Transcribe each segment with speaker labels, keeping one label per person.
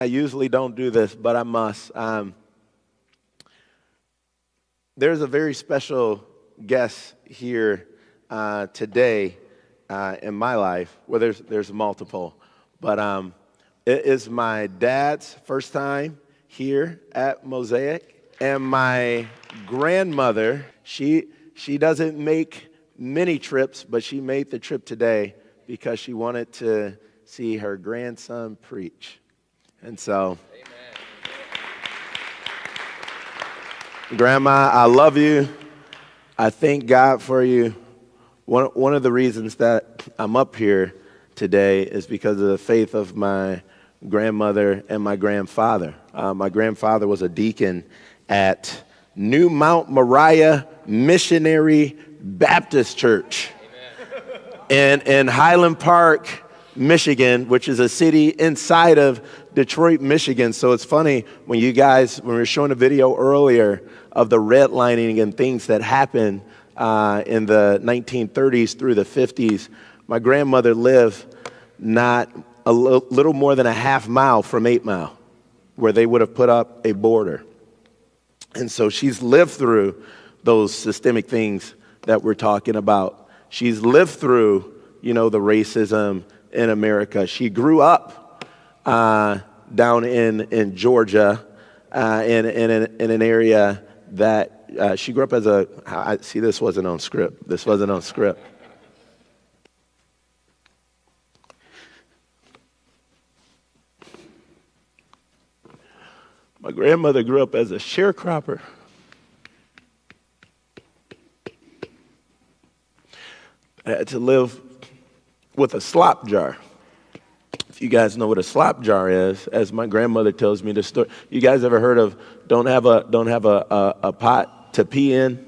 Speaker 1: I usually don't do this, but I must. There's a very special guest here today in my life. Well, there's multiple, but it is my dad's first time here at Mosaic, and my grandmother. She doesn't make many trips, but she made the trip today because she wanted to see her grandson preach. And so, Grandma, I love you. I thank God for you. One of the reasons that I'm up here today is because of the faith of my grandmother and my grandfather. My grandfather was a deacon at New Mount Moriah Missionary Baptist Church in Highland Park, Michigan, which is a city inside of Detroit, Michigan. So it's funny when we were showing a video earlier of the redlining and things that happened in the 1930s through the 50s. My grandmother lived not a little more than a half mile from 8 Mile, where they would have put up a border. And so she's lived through those systemic things that we're talking about. She's lived through, the racism in America. She grew up down in Georgia, in an area that she grew up as this wasn't on script. This wasn't on script. My grandmother grew up as a sharecropper. I had to live with a slop jar. If you guys know what a slop jar is, as my grandmother tells me the story. You guys ever heard of don't have a pot to pee in?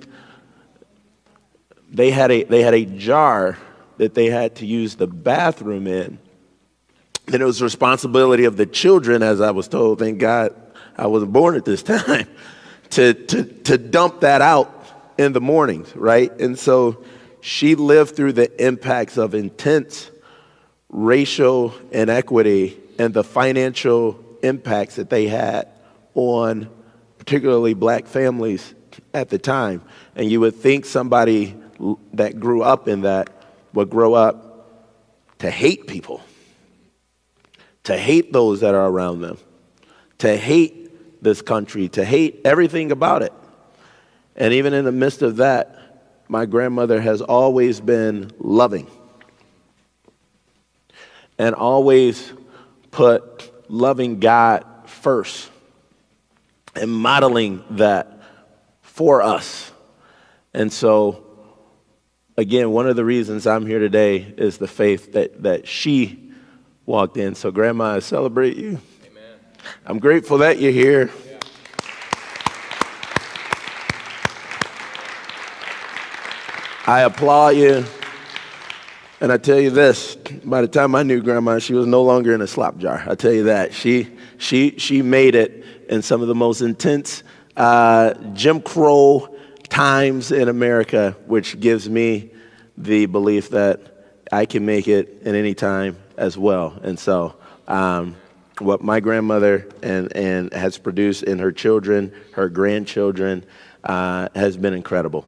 Speaker 1: They had a jar that they had to use the bathroom in. And it was the responsibility of the children, as I was told, thank God I wasn't born at this time, to dump that out in the mornings, right? And so she lived through the impacts of intense racial inequity and the financial impacts that they had on particularly black families at the time. And you would think somebody that grew up in that would grow up to hate people, to hate those that are around them, to hate this country, to hate everything about it. And even in the midst of that, my grandmother has always been loving and always put loving God first and modeling that for us. And so, again, one of the reasons I'm here today is the faith that she walked in. So, Grandma, I celebrate you. Amen. I'm grateful that you're here. Yeah. I applaud you. And I tell you this, by the time I knew Grandma, she was no longer in a slop jar. I tell you that. She made it in some of the most intense Jim Crow times in America, which gives me the belief that I can make it at any time as well. And so what my grandmother and has produced in her children, her grandchildren, has been incredible.